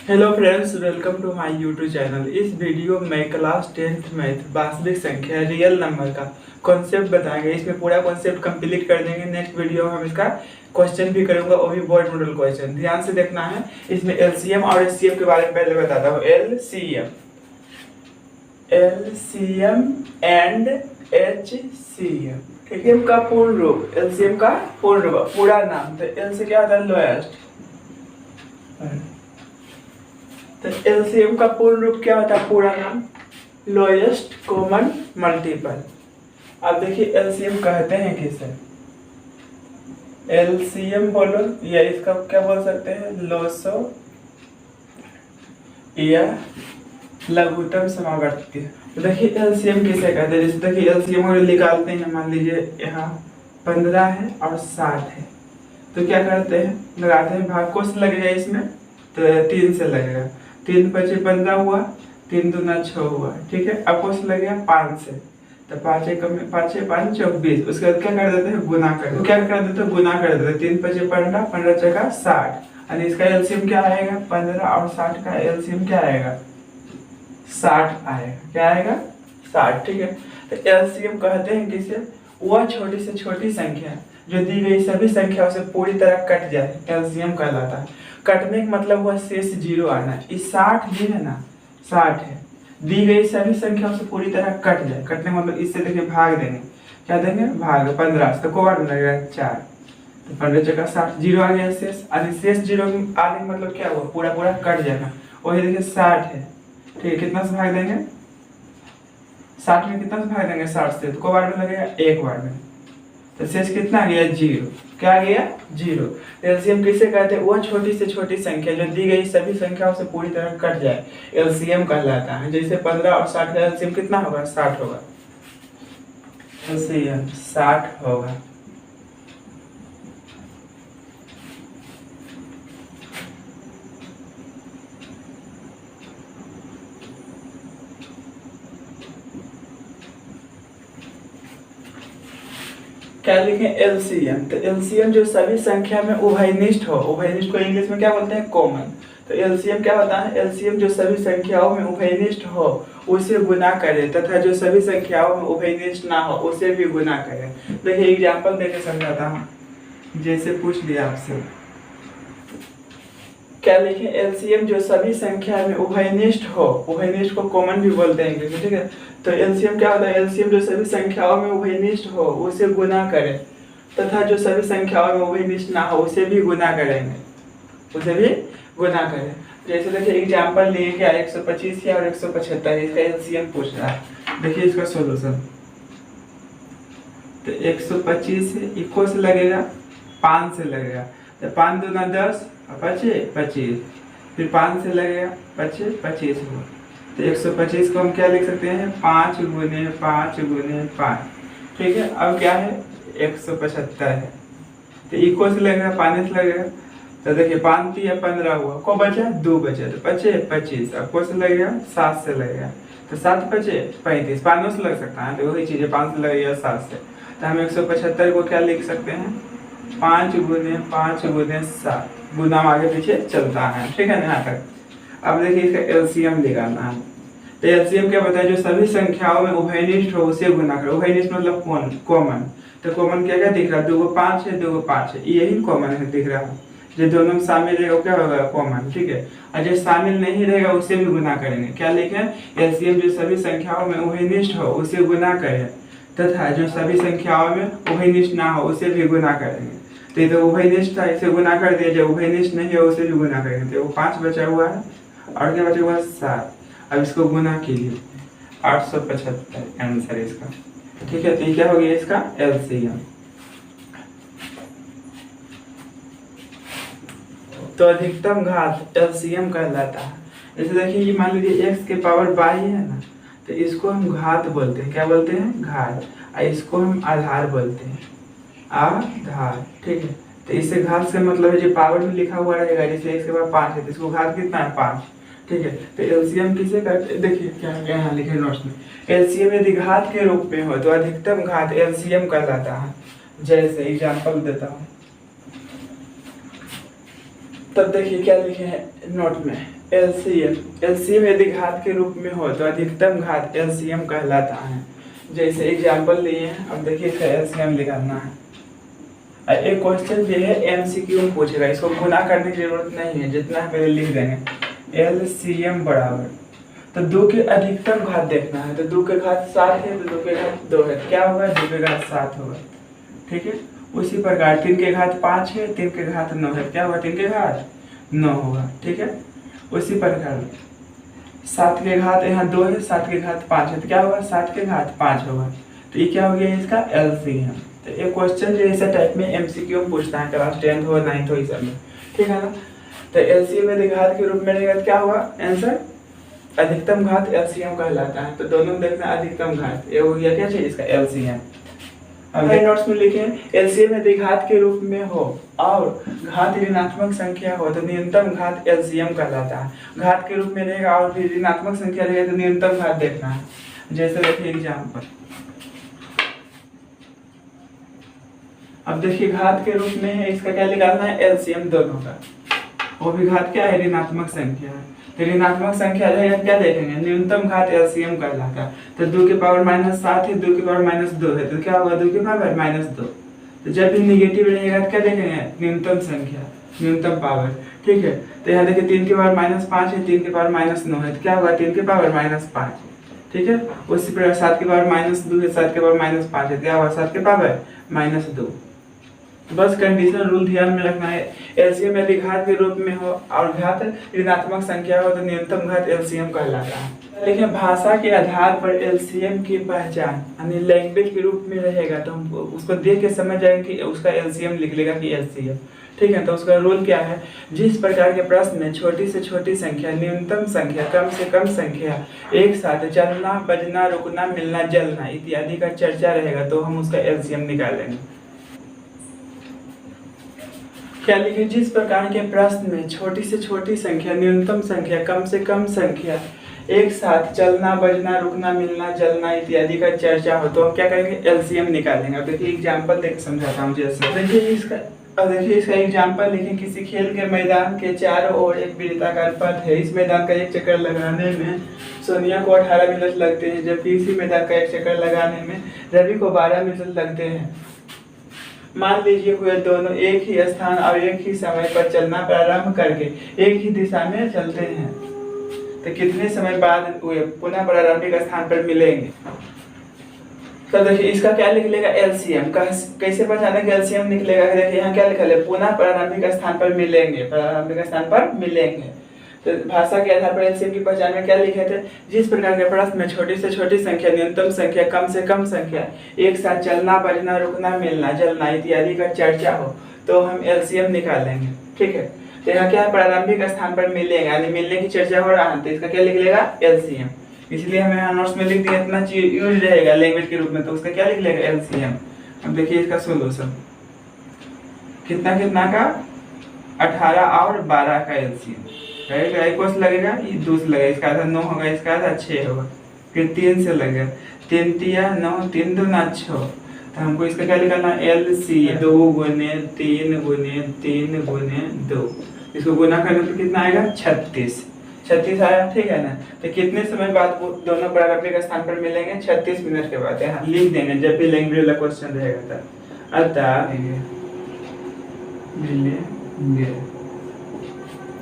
Hello friends, welcome to my YouTube channel. इस वीडियो में क्लास 10th मैथ वास्तविक संख्या रियल नंबर का कॉन्सेप्ट बताएंगे। इसमें पूरा कॉन्सेप्ट कंप्लीट कर देंगे। नेक्स्ट वीडियो में हम इसका क्वेश्चन भी करूंगा, वो भी बोर्ड मॉडल क्वेश्चन। ध्यान से देखना है। इसमें एलसीएम और एचसीएफ के बारे में पहले बताता हूँ। एलसीएम एंड एचसीएफ, ठीक है। का पूर्ण रूप, एलसीएम का पूर्ण रूप, पूरा नाम। तो एल से क्या होता है? लोएस्ट। तो एलसीएम का पूर्ण रूप क्या होता है? पूरा नाम लोएस्ट कॉमन मल्टीपल। अब देखिए एलसीएम कहते हैं किसे? एलसीएम बोलो या इसका क्या बोल सकते हैं? लोसो या लघुत्तम समावर्ती। तो देखिए एलसीएम किसे कहते हैं? जैसे देखिए एलसीएम हम निकालते हैं, मान लीजिए यहाँ 15 है और 60 है, तो क्या करते हैं? लगाते हैं भाग। कोस लगेगा इसमें तो 3 से लगेगा। 3 पचे 15 हुआ, 3 दूना 6 हुआ, ठीक है। अब कोस लगेगा 5 से, तो 5 5 5 24। उसके बाद क्या कर देते हैं? गुना कर देते हैं। क्या कर देते हैं? गुना कर देते हैं। 3 पचे 15, 15 चौका 60। और इसका एलसीएम क्या आएगा? 15 और 60 का एलसीएम क्या आएगा? 60 आएगा। क्या आएगा? 60, ठीक है। तो एलसीएम कहते हैं किसे? वह छोटी से छोटी संख्या जो दी गई सभी संख्याओं से पूरी तरह कट जाए, एलसीएम कहलाता है। कटने का मतलब हुआ शेष जीरो आना। इस 60 भी है ना, 60 है, दी गई सभी संख्याओं से पूरी तरह कट जाए। कटने का मतलब इससे देखिए भाग देंगे। क्या देंगे? भाग। 15 तो कोबार में लगेगा 4, तो 15 जगह 60, जीरो आ गया शेष। और शेष जीरो आने का मतलब क्या हुआ? पूरा पूरा कट जाएगा। वही देखिए 60 है, ठीक है। कितना से भाग देंगे? 60 में कितना से भाग देंगे? 60 से, तो कोबार में लगेगा 1 बार में, तो शेष कितना आ गया? जीरो। क्या आ गया? जीरो। एलसीएम किसे कहते हैं? वह छोटी से छोटी संख्या जो दी गई सभी संख्याओं से पूरी तरह कट जाए, एलसीएम कहलाता है। जैसे 15 और 60 का एलसीएम कितना होगा? 60 होगा। एलसीएम 60 होगा। क्या लिखें? एलसीएम। तो एलसीएम जो सभी संख्या में उभयनिष्ठ हो, उभयनिष्ठ को इंग्लिश में क्या बोलते हैं? कॉमन। तो एलसीएम क्या होता है? एलसीएम जो सभी संख्याओं में उभयनिष्ठ हो उसे गुना करे, तथा जो सभी संख्याओं में उभयनिष्ठ ना हो उसे भी गुना करे। देखिए एग्जांपल देके समझाता हूँ। जैसे पूछ लिया आपसे, क्या लिखें? एलसीएम जो सभी संख्या में उभयनिष्ठ हो, उभयनिष्ठ को कॉमन भी बोलते हैं इंग्लिश में, ठीक है। तो एलसीएम क्या होता है? एलसीएम जो सभी संख्याओं में उभयनिष्ठ हो उसे गुना करे, तथा जो सभी संख्याओं में उभयनिष्ठ ना हो उसे भी गुना करेंगे, उसे भी गुना करें। जैसे देखिए एग्जांपल लिए क्या? 125 है और 175, इसका एलसीएम पूछ रहा है। देखिए इसका सॉल्यूशन। तो 125 है, इक्वल से लगेगा 5 से लगेगा, तो 5 दूना 10 और 5 25, फिर 5 से लगेगा 25 25 हुआ। तो 125 को हम क्या लिख सकते हैं? 5 गुने 5 गुने 5, ठीक है। अब क्या है? 175 है, तो इक्वल से लगेगा 5 से लगेगा। तो देखिए 5 3 15 हुआ, को बचा 2 बचे, तो 25 25। अब को से लगेगा 7 से लगेगा, तो 7 25 35। 5 से लग सकता है, तो वही चीज है, 5 से लगेगा 7 से। तो हम 175 को क्या लिख सकते हैं? 5 गुने 5 गुने 7। गुना आगे पीछे चलता है, ठीक है ना यहाँ तक। अब देखिए इसका एलसीएम निकालना है। तो एलसीएम क्या बताया? जो सभी संख्याओं में उभयनिष्ठ हो उसे गुना करो। उभयनिष्ठ मतलब कॉमन। तो कॉमन क्या क्या दिख रहा है? 2 को 5 है, 2 को 5 है, यही कॉमन है दिख रहा है। जो दोनों में शामिल रहेगा वो क्या होगा? कॉमन, ठीक है। और जो शामिल नहीं रहेगा उसे भी गुना करेंगे। क्या लिखें? एलसीएम जो सभी संख्याओं में उभयनिष्ठ हो उसे गुना करें, तथा जो सभी संख्याओं में उभयनिष्ठ ना हो उसे भी गुना करेंगे। तो ये तो उभयनिष्ठ था, इसे गुना कर दिया। जो उभयनिष्ठ नहीं है उसे भी गुना करेंगे। तो वो 5 बचा हुआ है और क्या बचा हुआ है? 7। अब इसको गुना कीजिए, 875 आंसर इसका, ठीक है। तो क्या हो गया इसका? एलसीएम। तो अधिकतम घात एलसीएम कहलाता है। जैसे देखिए ये मान लीजिए x के पावर 22 है ना, तो इसको हम घात बोलते हैं। क्या बोलते हैं? घात। और इसको हम आधार बोलते हैं, आधार, ठीक है। तो इससे घात से मतलब है जो पावर में लिखा हुआ रहेगा, जैसे x के पावर 5 है तो इसको घात कितना है? 5, ठीक है। तो एलसीएम किसे कहते हैं? देखिए क्या यहाँ लिखे नोट्स में, एलसीएम यदि घात के रूप में हो तो अधिकतम घात एलसीएम कहलाता है। जैसे एग्जांपल देता हूँ, तब देखिए क्या लिखे हैं नोट में, एलसीएम यदि घात के रूप में हो तो अधिकतम घात एलसीएम कहलाता है। जैसे एग्जाम्पल लिए हैं, अब देखिए इसका एलसीएम निकालना है। एक क्वेश्चन ये है एमसीक्यू में पूछेगा, इसको गुना करने की जरूरत नहीं है, जितना है पहले लिख देंगे। एलसीएम बराबर, तो 2 के अधिकतम घात देखना है, तो 2 के घात 7 है तो 2 के घात 2 है, क्या होगा 2 के घात 7 होगा, ठीक है। उसी प्रकार 3 के घात 5 है, 3 के घात 9 है, क्या होगा 3 के घात 9 होगा, ठीक है। उसी प्रकार 7 के घात यहाँ 2 है, 7 के घात 5 है, तो क्या होगा 7 के घात 5 होगा। तो ये क्या हो गया इसका एलसीएम। तो एक क्वेश्चन जो ऐसा टाइप में एमसीक्यू में पूछता है क्लास 10th हो 9th हो इस सब में, ठीक है ना। तो एलसीएम यदि घात के रूप में रहेगा क्या होगा आंसर, अधिकतम घात एलसीएम कहलाता है। तो दोनों देखना अधिकतम घात, ये हो गया क्या चाहिए इसका एलसीएम। अब नोट्स में लिखे एलसीएम यदि घात के रूप में हो और घात ऋणात्मक संख्या हो तो न्यूनतम घात एलसीएम कहलाता है। घात के रूप में रहेगा और फिर ऋणात्मक संख्या रहेगा तो न्यूनतम घात देखना है। जैसे देखिए एग्जाम्पल, अब देखिए घात के रूप में है, इसका क्या निकालना है एलसीएम दोनों का, वो भी घात क्या है ऋणात्मक संख्या है। तो ऋणात्मक संख्या रहेगा क्या देखेंगे न्यूनतम घात एलसीएम कहलाता है। तो 2 के पावर -7 है, 2 के पावर -2 है, तो क्या होगा 2 के पावर -2। तो जब भी निगेटिव रहेगा तो क्या देखेंगे न्यूनतम संख्या, न्यूनतम पावर, ठीक है। तो यहाँ देखिए 3 के पावर -5 है, 3 के पावर -9 है, तो क्या होगा 3 के पावर -5, ठीक है। उसी प्रकार 7 के पावर -2 है, 7 के पावर -5 है, क्या होगा 7 के पावर -2। बस कंडीशनल रूल ध्यान में रखना है, एलसीएम यदि घात के रूप में हो और घात ऋणात्मक संख्या हो तो न्यूनतम घात एलसीएम कहलाता है। लेकिन भाषा के आधार पर एलसीएम की पहचान यानी लैंग्वेज के रूप में रहेगा, तो हम उसको देख के समझ जाएंगे कि उसका एलसीएम लिख लेगा कि एलसीएम, ठीक है। तो उसका रूल क्या है, जिस प्रकार के प्रश्न में छोटी से छोटी संख्या, न्यूनतम संख्या, कम से कम संख्या, एक साथ चलना बजना रुकना मिलना जलना इत्यादि का चर्चा रहेगा तो हम उसका एलसीएम निकालेंगे। क्या लिखे, जिस प्रकार के प्रश्न में छोटी से छोटी संख्या, न्यूनतम संख्या, कम से कम संख्या, एक साथ चलना बजना रुकना मिलना जलना इत्यादि का चर्चा हो तो हम क्या करेंगे एलसीएम निकालेंगे। अब देखिए एग्जांपल देख समझाता हूँ। जैसे देखिए इसका एग्जांपल लिखे, किसी खेल के मैदान के चारों ओर एक वृत्ताकार पथ है, इस मैदान का एक चक्कर लगाने में सोनिया को 18 मिनट लगते हैं, जबकि इसी मैदान का एक चक्कर लगाने में रवि को 12 मिनट लगते हैं। मान लीजिए वे दोनों एक ही स्थान और एक ही समय पर चलना प्रारंभ करके एक ही दिशा में चलते हैं, तो कितने समय बाद वे पुनः प्रारंभिक स्थान पर मिलेंगे। तो देखिए इसका क्या लिख लेगा एलसीएम, कैसे पहचाने कि एलसीएम निकलेगा। देखिए यहाँ क्या लिखा है, पुनः प्रारंभिक स्थान पर मिलेंगे, प्रारंभिक स्थान पर मिलेंगे। तो भाषा के आधार पर एलसीएम की पहचान में क्या लिखे थे, जिस प्रकार के प्रश्न में छोटी से छोटी संख्या, न्यूनतम संख्या, कम से कम संख्या, एक साथ चलना बजना रुकना मिलना जलना इत्यादि का चर्चा हो तो हम एलसीएम निकालेंगे, ठीक है। तो यहाँ क्या प्रारंभिक स्थान पर मिलेंगे यानी मिलने की चर्चा हो रहा है, तो इसका क्या लिख लेगा एलसीएम। इसलिए हमें यहाँ नोट्स में लिख दिया, इतना यूज रहेगा लैंग्वेज के रूप में, तो उसका क्या लिख लेगा एलसीएम। अब देखिए इसका सोल्यूशन, कितना कितना का 18 और 12 का एलसीएम, एक वर्ष लगेगा, ये 2 से लगेगा, इसका आधा 9 होगा, इसका आधा 6 होगा, फिर 3 से लगेगा, 3 तिया 9, 3 दूना 6, तो हमको इसका क्या निकालना एलसीएम 2 गुने 3 गुने 3 गुने 2, इसको गुना करने पर कितना आएगा 36 आया, ठीक है ना। तो कितने समय बाद वो दोनों प्रारंभिक स्थान पर मिलेंगे 36 मिनट के बाद, यहाँ लिख देंगे जब भी लैंग्वेज वाला क्वेश्चन रहेगा। अतः मिलेंगे,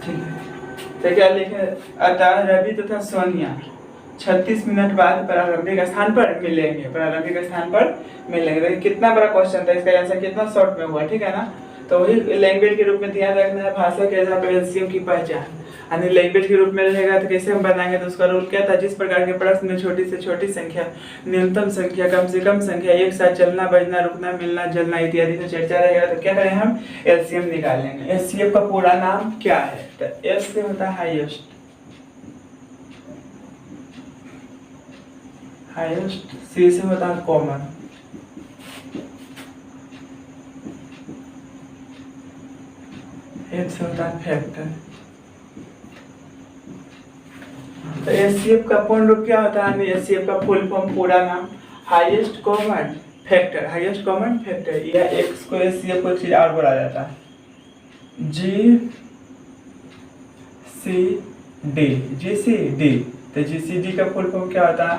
ठीक है। तो क्या लिखे, अतः रवि तथा सोनिया 36 मिनट बाद प्रारंभिक स्थान पर मिलेंगे, प्रारंभिक स्थान पर मिलेंगे। देखिए कितना बड़ा क्वेश्चन था, इसका आंसर कितना शॉर्ट में हुआ, ठीक है ना। तो वही लैंग्वेज के रूप में ध्यान रखना है, भाषा के आधार पर एलसीएम की पहचान, यानी लैंग्वेज के रूप में रहेगा तो कैसे हम बनाएंगे, तो उसका रूल क्या था, जिस प्रकार के प्रश्न में छोटी से छोटी संख्या, न्यूनतम संख्या, कम से कम संख्या, एक साथ चलना बजना रुकना मिलना जलना इत्यादि का चर्चा रहेगा तो क्या करें हम एलसीएम निकालेंगे। एलसीएम का पूरा नाम क्या है, तो एस से होता है हाईएस्ट, हाईएस्ट, सी से होता है कॉमन, एच से होता है फैक्टर। तो एचसीएफ का पूर्ण रूप क्या होता है, एचसीएफ का फुल फॉर्म पूरा नाम highest common factor, highest common factor, या एक्स को एचसीएफ को एक चीज और बोला जाता है, जी GCD, GCD। तो GCD का फुल फॉर्म क्या होता है?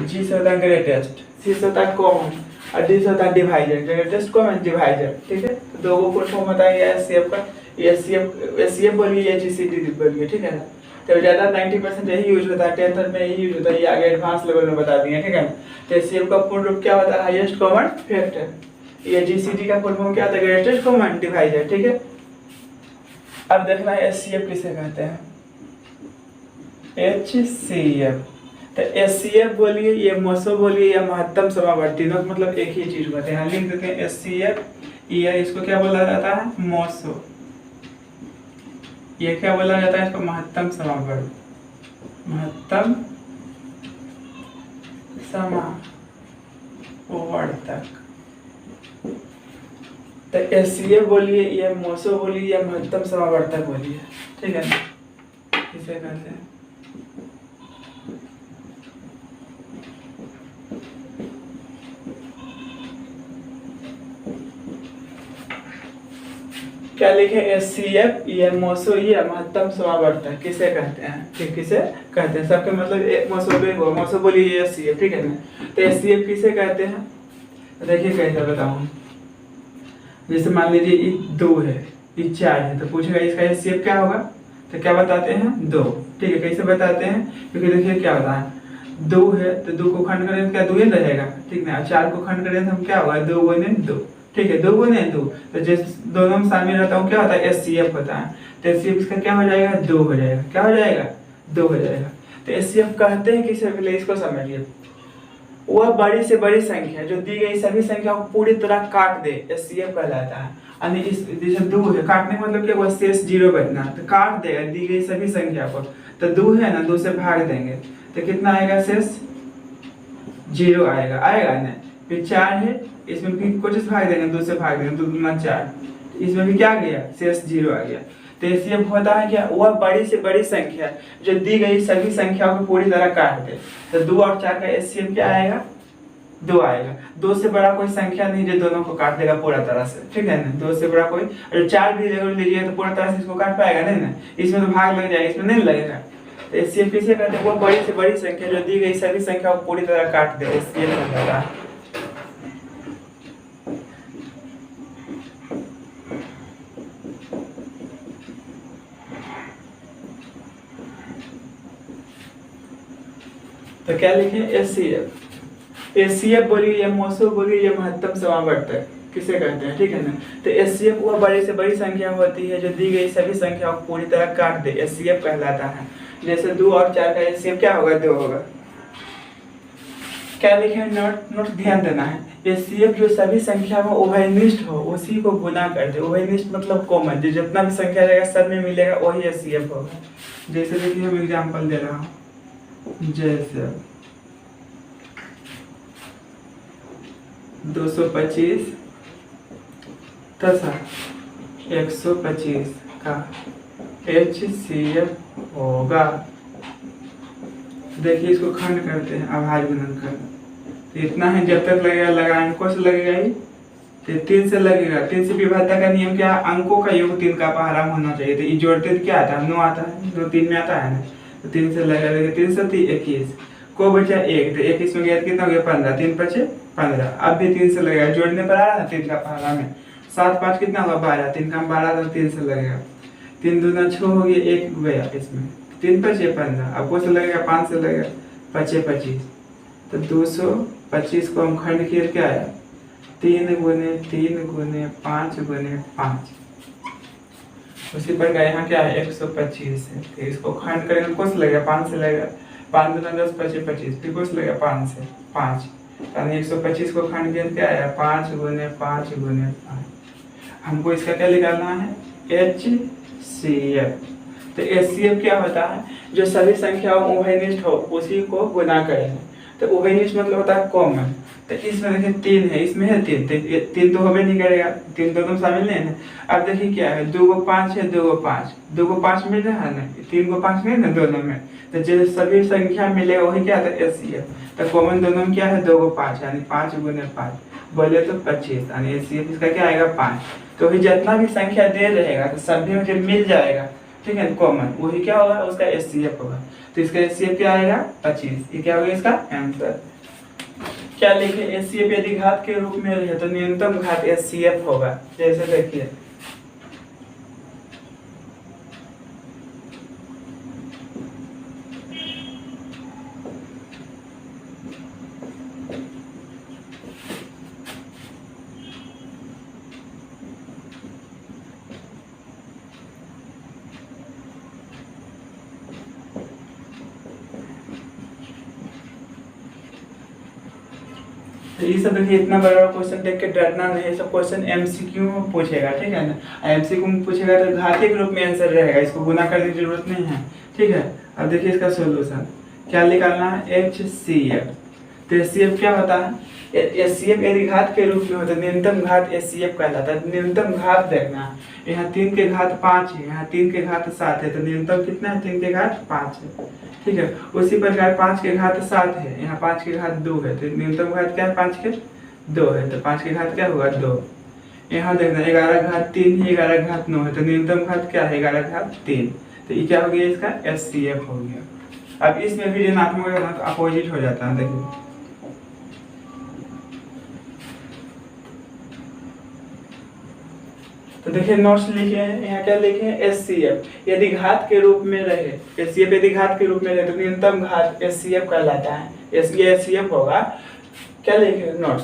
G से होता है ग्रेटेस्ट, C से होता है कॉमन और D से होता है डिवाइजर, ग्रेटेस्ट कॉमन डिवाइजर, ठीक है। तो दो को फुल फॉर्म होता है SCF का, SCF बोलिए या GCD बोलिए, ठीक है ना। तो ज़्यादा 90% यही यूज होता है, 10th में यही यूज होता है, ये आगे एडवांस लेवल में बता दिए, ठीक है ना। तो SCF का फुल रूप क्या होता है? Highest common factor. ये GCD का फुल फॉर्म क्या होता है? ग्रेटेस्ट कॉमन डिवाइजर, ठीक है। अब देखना है SCF किसे कहते हैं? HCF। तो SCF बोलिए या MOSO बोलिए या महत्तम समावर्ती, तीनों मतलब एक ही चीज होते हैं। लिख देते हैं SCF, ये इसको क्या बोला जाता है? MOSO। ये क्या बोला जाता है? इसको महत्तम समावर्त, महत्तम समावर्तक। तो SCF बोलिए या MOSO बोलिए या महत्तम समावर्तक बोलिए, ठीक है। इसे कहते हैं क्या लिखे? SCF या MOSO या महत्तम समावर्तक किसे कहते हैं? ठीक, किसे कहते हैं? सबके मतलब MOSO भी हुआ, MOSO बोलिए SCF, ठीक है ना। तो SCF किसे कहते हैं? देखिए कैसे बताऊं। जैसे मान लीजिए ये 2 है, ये 4 है, तो पूछेगा इसका SCF क्या होगा? तो क्या बताते हैं? 2, ठीक है। कैसे बताते हैं? क्योंकि देखिए क्या होता है, 2 है तो 2 को खंड करें तो क्या 2 ही रहेगा, ठीक ना। 4 को खंड करें तो हम क्या होगा? 2 गुने 2, ठीक है। 2 गुने 2, तो जिस दोनों में शामिल रहता हूँ क्या होता है? SCF होता है। तो SCF इसका क्या हो जाएगा? 2 हो जाएगा। क्या हो जाएगा? 2 हो जाएगा। तो SCF कहते हैं किसे? पहले इसको समझिए। वह बड़ी से बड़ी संख्या जो दी गई सभी संख्या को पूरी तरह काट दे, SCF कहलाता है। यानी इस जैसे 2 है, काटने का मतलब क्या हुआ? शेष 0 बचना, तो काट देगा दी गई सभी संख्या को। तो 2 है ना, 2 से भाग देंगे तो कितना आएगा? शेष 0 आएगा, आएगा ना। फिर 4 है, इसमें भी कुछ भाग देंगे, 2 से भाग देंगे, 2 दूना 4, इसमें भी क्या गया? शेष 0 आ गया। तो SCF होता है क्या? वह बड़ी से बड़ी संख्या जो दी गई सभी संख्याओं को पूरी तरह काट दे। तो 2 और 4 का SCF क्या आएगा? 2 आएगा। 2 से बड़ा कोई संख्या नहीं जो दोनों को काट देगा पूरा तरह से, ठीक है ना। 2 से बड़ा कोई, और 4 भी लीजिए तो पूरा तरह से इसको काट पाएगा नहीं ना, इसमें तो भाग लग जाएगा, इसमें नहीं लगेगा। तो SCF किसे कहते हैं? वो बड़ी से बड़ी संख्या जो दी गई सभी संख्याओं को पूरी तरह काट दे, SCF कहलाता है। तो क्या लिखे? SCF। SCF बोलिए या MOSO बोलिए या महत्तम समावर्तक किसे कहते हैं, ठीक है ना। तो SCF वह बड़ी से बड़ी संख्या होती है जो दी गई सभी संख्याओं को पूरी तरह काट दे, SCF कहलाता है। जैसे 2 और 4 का SCF क्या होगा? 2 होगा। क्या लिखे? नोट ध्यान देना है। SCF जो सभी संख्या में उभयनिष्ठ हो उसी को गुना कर दे। उभयनिष्ठ मतलब कॉमन, जो जितना भी संख्या रहेगा सब में मिलेगा वही SCF होगा। जैसे देखिए हम एग्जाम्पल दे रहा हूँ, जैसे 225 तथा 125 का HCF होगा। देखिए इसको खंड करते हैं, अभाज्य गुणनखंड। तो इतना है, जब तक लगेगा लगाएंगे, कौन से लगेगा? ये तो 3 से लगेगा। 3 से विभाज्यता का नियम क्या? अंकों का योग 3 का पहाड़ा होना चाहिए। तो ये जोड़ते तो क्या आता है? 9 आता है, 2 3 में आता है ना। तो 3 से लगेगा, 3 से 21 को बचा 1, तो 1 इसमें गया कितना हो गया? 15, 3 बचे 15। अब भी 3 से लगेगा, जोड़ने पर आ रहा है 3 का पहाड़ा में। 7 5 कितना होगा? 12, 3 का 12 तो 3 से लगेगा। 3 दूना 6 हो गया, 1 गया इसमें, 3 बचे 15। अब कौन से लगेगा? 5 से लगेगा, बचे 25। तो 225 को हम खंड किए क्या आया? 3 गुने 3 गुने 5 गुने 5। उसी पर का यहाँ क्या है? 125 है। तो इसको खंड करेंगे, कौन से लगेगा? 5 से लगेगा। 5 दूना 10 बचे 25, फिर कौन से लगेगा? 5 से 5। यानी 125 को खंड किए क्या आया? 5 गुने 5 गुने 5। हमको इसका क्या निकालना है? HCF। तो SCF क्या होता है? जो सभी संख्याओं में उभयनिष्ठ हो उसी को गुना करेंगे। तो उभयनिष्ठ मतलब होता है कॉमन। तो इसमें देखिए 3 है, इसमें है 3 तो हमें नहीं करेगा, 3 दोनों शामिल नहीं है। अब देखिए क्या है? 2 को 5 है, 2 को 5, 2 को 5 मिल रहा है ना, 3 को 5 नहीं ना दोनों में। तो जो सभी संख्या मिलेगा वही क्या था? SCF। तो कॉमन दोनों में क्या है? 2 को 5, यानी 5 गुने 5 बोले तो 25, यानी SCF इसका क्या आएगा? 5। तो जितना भी संख्या दे रहेगा तो सभी में जब मिल जाएगा ठीक है, कॉमन, वही क्या होगा उसका HCF होगा। तो इसका HCF क्या आएगा 25, ये क्या होगा इसका आंसर। क्या लिखे HCF यदि घात के रूप में रहे तो न्यूनतम घात HCF होगा। जैसे देखिए तो ये सब देखिए, इतना बड़ा क्वेश्चन देख के डरना नहीं, ये सब क्वेश्चन MCQ में पूछेगा, ठीक है ना। MCQ में पूछेगा तो घातीय के रूप में आंसर रहेगा, इसको गुना करने की जरूरत नहीं है, ठीक है। अब देखिए इसका सोल्यूशन क्या निकालना है, HCF। तो HCF क्या होता है, HCF यदि घात के रूप में हो तो न्यूनतम घात HCF कहलाता है। न्यूनतम घात देखना, यहाँ 3 के घात 5 है, यहाँ 3 के घात 7 है, तो न्यूनतम कितना है, 3 के घात 5 है, ठीक है। उसी प्रकार 5 के घात 7 है, यहाँ 5 के घात 2 है, तो न्यूनतम घात क्या है, 5 के 2 है, तो 5 के घात क्या होगा 2। यहाँ देखना 11 घात 3 है, 11 घात 9 है, तो न्यूनतम घात क्या है 11 घात 3, तो ये क्या हो गया इसका HCF हो गया। अब इसमें भी ऋणात्मक अपोजिट हो जाता है, देखिए तो देखिए नोट्स लिखे हैं, यहाँ क्या लिखे हैं HCF यदि घात के रूप में रहे, HCF यदि घात के रूप में रहे तो न्यूनतम घात HCF कहलाता है, इसलिए HCF होगा। क्या लिखे नोट्स,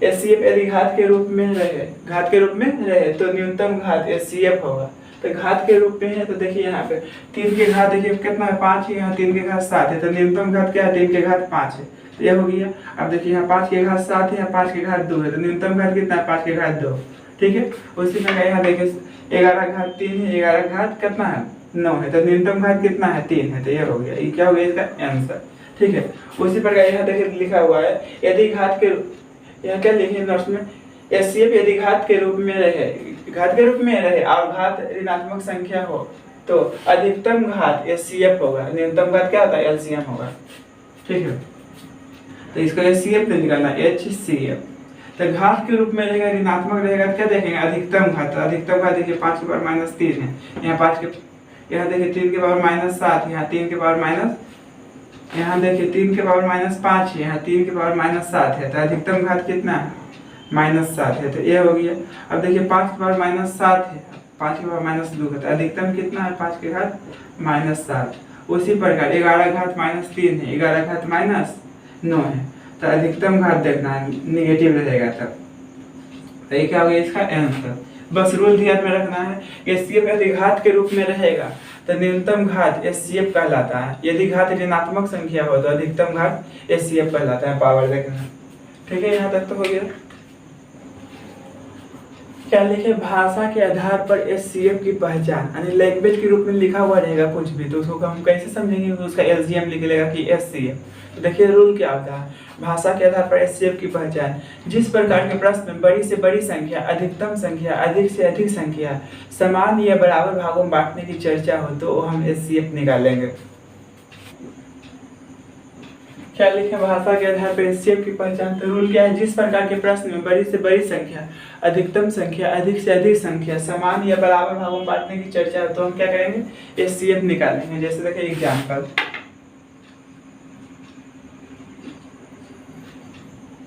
HCF यदि घात के रूप में रहे, घात के रूप में रहे तो न्यूनतम घात HCF होगा। तो घात के रूप में है तो देखिए यहाँ पे 3 के घात देखिए कितना है 5 है, यहाँ 3 के घात 7 है, तो न्यूनतम घात क्या है 3 के घात 5 है, तो यह हो गया। अब देखिए यहाँ 5 के घात 7 है, यहाँ 5 के घात 2 है, तो न्यूनतम घात कितना है 5 के घात 2, ठीक है। उसी प्रकार यहाँ देखिए 11 घात 3 है, 11 घात कितना है 9 है, तो न्यूनतम घात कितना है 3 है, तो यह हो गया, ये क्या हो गया इसका आंसर, ठीक है। उसी प्रकार यहाँ देखिए लिखा हुआ है यदि घात के, यहाँ क्या लिखे नोट्स में, HCF यदि घात के रूप में रहे, घात के रूप में रहे और घात ऋणात्मक संख्या हो तो अधिकतम घात HCF होगा, न्यूनतम घात क्या होता है LCM होगा, ठीक है। तो इसको HCF नहीं निकालना, HCF। तो घात के रूप में रहेगा, ऋणात्मक रहेगा, क्या देखेंगे अधिकतम घात, अधिकतम घात देखिए 5 के पावर -3 है, यहाँ 5 के, यहाँ देखिए 3 के पावर -7, यहाँ 3 के पावर माइनस, यहाँ देखिए 3 के पावर -5 है, यहाँ 3 के पावर -7 है, तो अधिकतम घात कितना है -7 है, तो ये हो गया। अब देखिए 5 के पावर -7 है, 5 के पावर -2 है, तो अधिकतम कितना है 5 के घात -7। उसी प्रकार 11 घात -3 है, 11 घात -9 है, तो अधिकतम घात देखना है निगेटिव रहेगा तब, तो ये क्या हो गया इसका आंसर। बस रूल ध्यान में रखना है, HCF यदि घात के रूप में रहेगा तो न्यूनतम घात HCF कहलाता है, यदि घात ऋणात्मक संख्या हो तो अधिकतम घात HCF कहलाता है, पावर देखना, ठीक है। यहाँ तक तो हो गया। क्या लिखे, भाषा के आधार पर HCF की पहचान, यानी लैंग्वेज के रूप में लिखा हुआ रहेगा कुछ भी तो उसको हम कैसे समझेंगे, उसका LCM लिख लेगा कि HCF। तो देखिए रूल क्या होता है, भाषा के आधार पर HCF की पहचान, जिस प्रकार के प्रश्न में बड़ी से बड़ी संख्या, अधिकतम संख्या, अधिक से अधिक संख्या, समान या बराबर भागों में बांटने की चर्चा हो तो हम HCF निकालेंगे। क्या लिखे, भाषा के आधार पर HCF की पहचान, तो रूल क्या है, जिस प्रकार के प्रश्न में बड़ी से बड़ी संख्या, अधिकतम संख्या, अधिक से अधिक संख्या, समान या बराबर भागों में बांटने की चर्चा हो तो हम क्या करेंगे HCF निकालेंगे। जैसे देखिए एग्जाम्पल,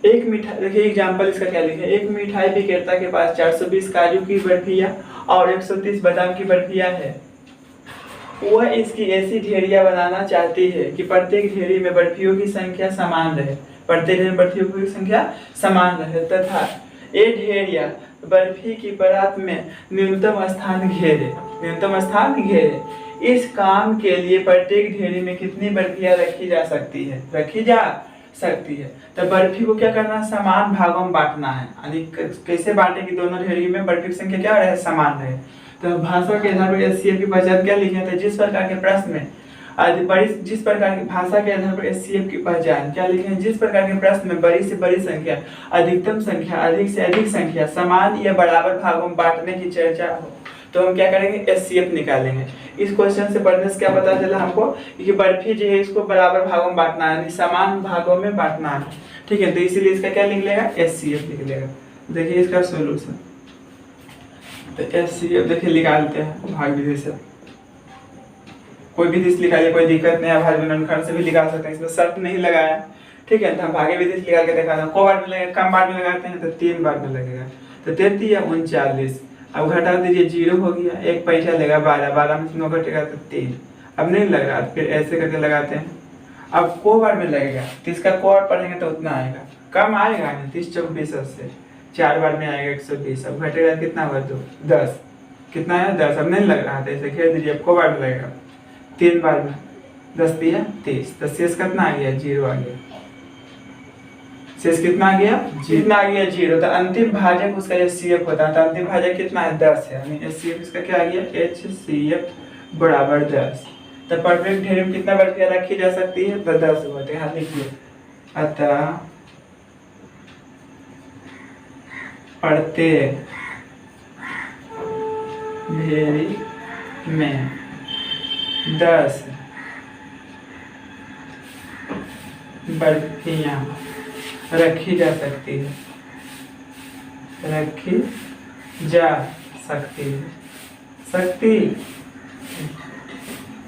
एक मिठाई, देखिए एग्जाम्पल इसका क्या लिखे, एक मिठाई विक्रेता के पास 420 काजू की बर्फियां और 130 बादाम की बर्फियां है। वह इसकी ऐसी ढेरियां बनाना चाहती है कि प्रत्येक ढेरी में बर्फियों की संख्या समान रहे, प्रत्येक ढेरी में बर्फियों की संख्या समान रहे तथा ये ढेरियां बर्फी की परात में न्यूनतम स्थान घेरे, न्यूनतम स्थान घेरे। इस काम के लिए प्रत्येक ढेरी में कितनी बर्फियां रखी जा सकती है, रखी जा सकती है। तो बर्फी को क्या करना है, समान भागों में बांटना है, यानी कैसे बांटे कि दोनों ढेरी में बर्फी की संख्या क्या रहे, समान रहे। तो भाषा के आधार पर HCF की पहचान क्या लिखे थे, जिस प्रकार के प्रश्न में जिस प्रकार की भाषा के आधार पर HCF की पहचान क्या लिखे हैं, जिस प्रकार के प्रश्न में बड़ी से बड़ी संख्या, अधिकतम संख्या, अधिक से अधिक संख्या, समान या बराबर भागों में बांटने की चर्चा हो तो हम क्या करेंगे HCF निकालेंगे। इस क्वेश्चन से पढ़ने से क्या पता चला हमको कि बर्फी जो है इसको बराबर भागों में बांटना है, समान भागों में बांटना है, ठीक है। तो इसीलिए इसका क्या लिख लेगा HCF लिख लेगा। देखिए इसका सोल्यूशन, तो HCF देखिए निकालते हैं भाग विधि से। कोई भी दिश निकालिए, कोई दिक्कत नहीं है, भाज्य गुणनखंड से भी निकाल सकते हैं, इसमें शर्त नहीं लगाया। ठीक है, तो हम भागे विधि से निकाल के दिखाते हैं। को बार में लगेगा, कम बार में लगाते हैं तो 3 बार में लगेगा, तो 33 या 39। अब घटा दीजिए, 0 हो गया, एक पैसा लेगा 12, 12 में से 9 घटेगा तो 3। अब नहीं लग रहा, फिर ऐसे करके लगाते हैं। अब को बार में लगेगा तो इसका को बार पढ़ेंगे तो उतना आएगा, कम आएगा नहीं, 30 चौक 20 से 4 बार में आएगा 120। अब घटेगा कितना हुआ, 2 10, कितना है 10। अब नहीं लग रहा था, ऐसे घेर दीजिए, अब को बार में लगेगा 3 बार में, 10 दिया 30, तो शेष कितना आ गया, 0 आ गया। शेष कितना आ गया, जितना आ गया 0। तो अंतिम भाजक उसका HCF होता है, तो अंतिम भाजक कितना है, 10 है, यानी HCF इसका क्या आ गया, HCF बराबर 10। तो परफेक्ट ढेर में कितना बर्फिया रखी जा सकती है, तो 10 होते हैं। यहाँ लिखिए, अतः प्रत्येक ढेरी में 10 बर्फियां रखी जा सकती है, रखी जा सकती है, सकती।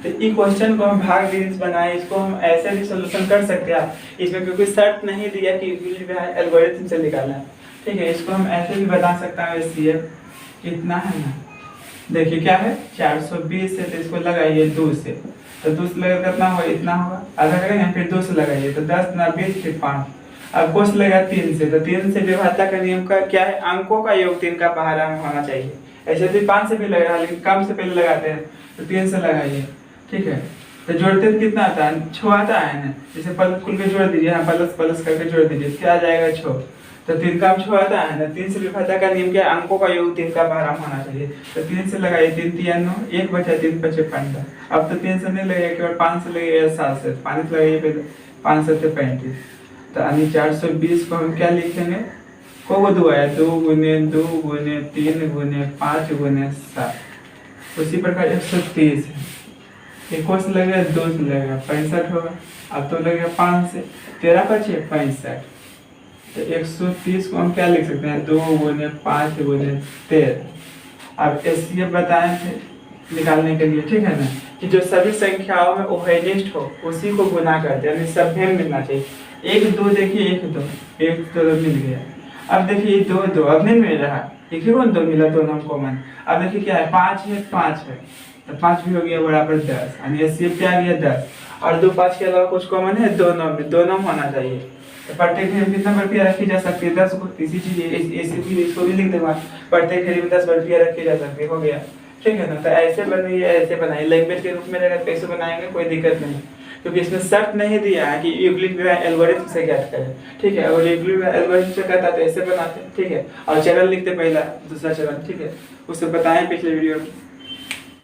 तो इस क्वेश्चन को हम भाग विधि से बनाए, इसको हम ऐसे भी सोल्यूशन कर सकते हैं। इसमें क्योंकि शर्त नहीं दिया कि एल्गोरिथम से निकालना है। ठीक है, इसको हम ऐसे भी बता सकता हूँ। HCF इतना है ना, देखिए क्या है 420 है, तो इसको लगाइए 2 से, तो 2 से लगा कितना होगा, इतना होगा, आधा करेंगे, फिर 2 से लगाइए तो 10 ना 20 फिर 5। अब कोस लगा 3 से, तो 3 से विभाज्यता का नियम का क्या है, अंकों का योग 3 का पहाड़ा में होना चाहिए। ऐसे भी 5 से भी लग रहा है, लेकिन कम से पहले लगाते हैं, तो 3 से लगाइए। ठीक है, तो जोड़ते तो कितना आता है, 6 आता है ना, जैसे प्लस खुल के जोड़ दीजिए, यहाँ प्लस प्लस करके जोड़ दीजिए, क्या आ जाएगा 6। तो 3 का 6 आता है ना, 3 से विभाज्यता का नियम क्या, अंकों का योग 3 का पहाड़ा में होना चाहिए। तो 3 से लगाइए, 3 3 9, 1 बचा 3 5 15। अब तो 3 से नहीं लगेगा, केवल 5 से लगेगा, 7 से 5 से लगाइए, फिर 5 से 35। तो यानी 420 को हम क्या लिखेंगे, को 2 आया, 2 गुने 2 गुने 3 गुने 5 गुने 7। उसी प्रकार 130 है, एक से लगेगा, 2 से लगेगा 65 होगा। अब तो लगेगा 5 से, 13 बचे 65। तो 130 को हम क्या लिख सकते हैं, 2 गुने 5 गुने 13। अब HCF बताए थे निकालने के लिए। ठीक है ना, कि जो सभी संख्याओं में ओहेनिस्ट हो उसी को गुना करते हैं, यानी सभ्य मिलना चाहिए। 1 2 देखिए, 1 2 1 2 मिल गया। अब देखिए 2 2 अब नहीं मिल रहा, एक ही 2 मिला, दोनों कॉमन। अब देखिए क्या है, 5 है 5 है, तो 5 भी हो गया बराबर 10, यानी HCF क्या आ गया 10। और 2 5 के अलावा कुछ कॉमन है, दोनों में, दोनों होना चाहिए। तो प्रत्येक ढेर में कितना बर्फिया रखी जा सकती है, 10 को। इसी चीज ऐसी चीज इसको भी लिख दूंगा, प्रत्येक ढेर में 10 बर्फिया रखी जा सकती है, हो गया। ठीक है ना, तो ऐसे बनाइए, ऐसे बनाइए, लैंग्वेज के रूप में रहेगा, कैसे बनाएंगे कोई दिक्कत नहीं, क्योंकि इसमें शर्त नहीं दिया है कि यूक्लिड एल्गोरिथम से ज्ञात करें। ठीक है, अगर यूक्लिड एल्गोरिथम से कहता तो ऐसे बनाते। ठीक है, और चरण लिखते पहला दूसरा चरण। ठीक है, उससे बताएं पिछले वीडियो में।